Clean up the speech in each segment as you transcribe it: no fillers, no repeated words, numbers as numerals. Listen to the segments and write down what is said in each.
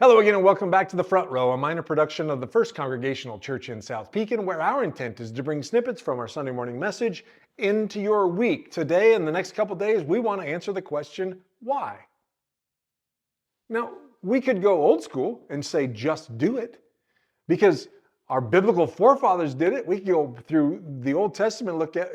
Hello again and welcome back to The Front Row, a minor production of the First Congregational Church in South Pekin, where our intent is to bring snippets from our Sunday morning message into your week. Today and the next couple days, we want to answer the question, why? Now, we could go old school and say, just do it, because our biblical forefathers did it. We could go through the Old Testament, look at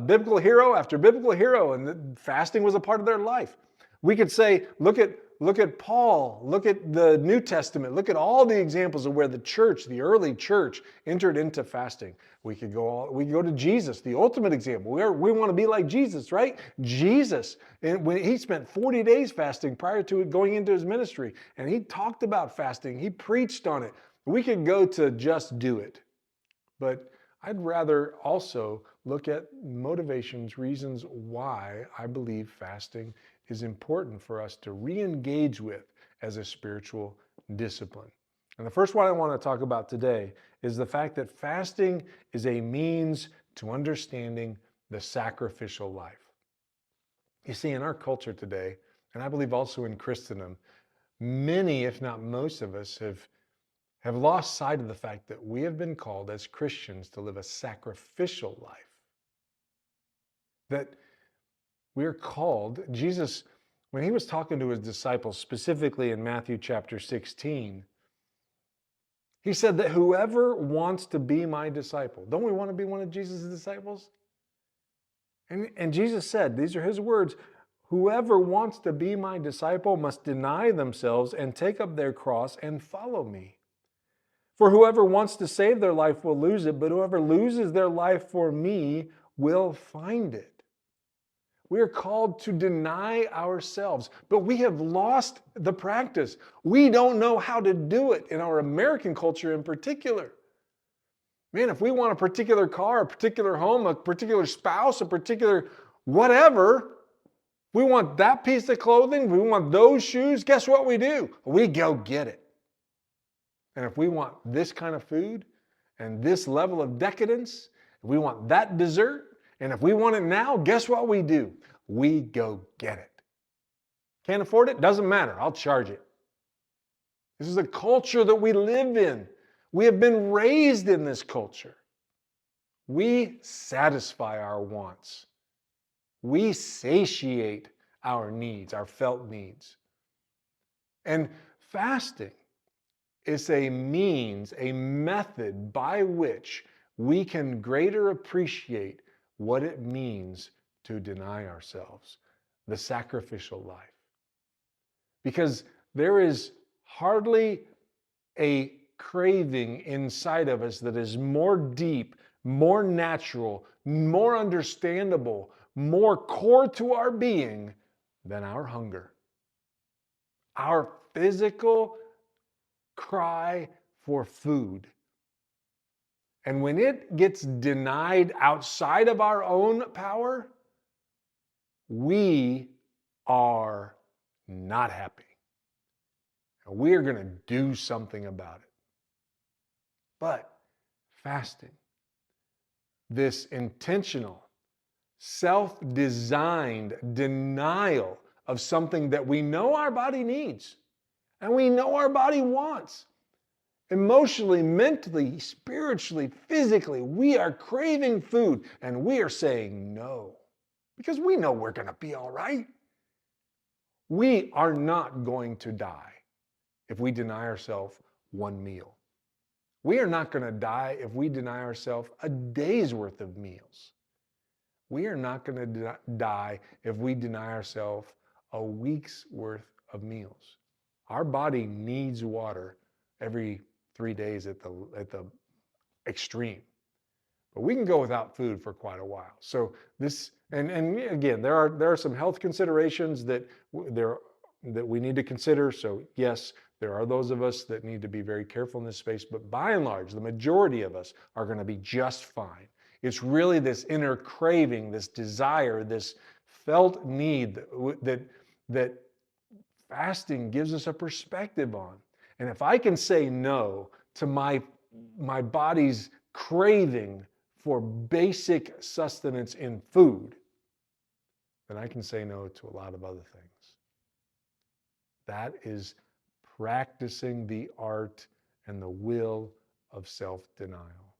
biblical hero after biblical hero, and fasting was a part of their life. We could say, look at Paul, look at the New Testament, look at all the examples of where the church, the early church, entered into fasting. We could go to Jesus, the ultimate example. We want to be like Jesus, right? Jesus, and when he spent 40 days fasting prior to going into his ministry, and he talked about fasting, he preached on it. We could go to just do it, but I'd rather also look at motivations, reasons why I believe fasting is important for us to re-engage with as a spiritual discipline. And the first one I want to talk about today is the fact that fasting is a means to understanding the sacrificial life. You see, in our culture today, and I believe also in Christendom, many, if not most of us, have lost sight of the fact that we have been called as Christians to live a sacrificial life. That we're called, Jesus, when he was talking to his disciples, specifically in Matthew chapter 16, he said that whoever wants to be my disciple, don't we want to be one of Jesus' disciples? And Jesus said, these are his words, whoever wants to be my disciple must deny themselves and take up their cross and follow me. For whoever wants to save their life will lose it, but whoever loses their life for me will find it. We are called to deny ourselves, but we have lost the practice. We don't know how to do it in our American culture in particular. Man, if we want a particular car, a particular home, a particular spouse, a particular whatever, we want that piece of clothing, we want those shoes, guess what we do? We go get it. And if we want this kind of food and this level of decadence, if we want that dessert, and if we want it now, guess what we do? We go get it. Can't afford it? Doesn't matter. I'll charge it. This is a culture that we live in. We have been raised in this culture. We satisfy our wants. We satiate our needs, our felt needs. And fasting is a means, a method by which we can greater appreciate what it means to deny ourselves, the sacrificial life. Because there is hardly a craving inside of us that is more deep, more natural, more understandable, more core to our being than our hunger. Our physical cry for food. And when it gets denied outside of our own power, we are not happy. And we are going to do something about it. But fasting, this intentional, self-designed denial of something that we know our body needs, and we know our body wants. Emotionally, mentally, spiritually, physically, we are craving food and we are saying no because we know we're going to be all right. We are not going to die if we deny ourselves one meal. We are not going to die if we deny ourselves a day's worth of meals. We are not going to die if we deny ourselves a week's worth of meals. Our body needs water every 3 days at the extreme. But we can go without food for quite a while. So this, and again, there are some health considerations that we need to consider. So yes, there are those of us that need to be very careful in this space, but by and large, the majority of us are going to be just fine. It's really this inner craving, this desire, this felt need that fasting gives us a perspective on. And if I can say no to my body's craving for basic sustenance in food, then I can say no to a lot of other things. That is practicing the art and the will of self-denial.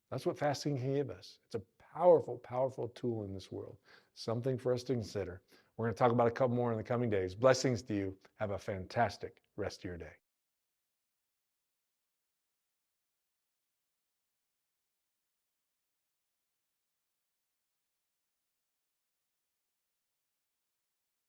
That's what fasting can give us. It's a powerful, powerful tool in this world. Something for us to consider. We're going to talk about a couple more in the coming days. Blessings to you. Have a fantastic rest of your day.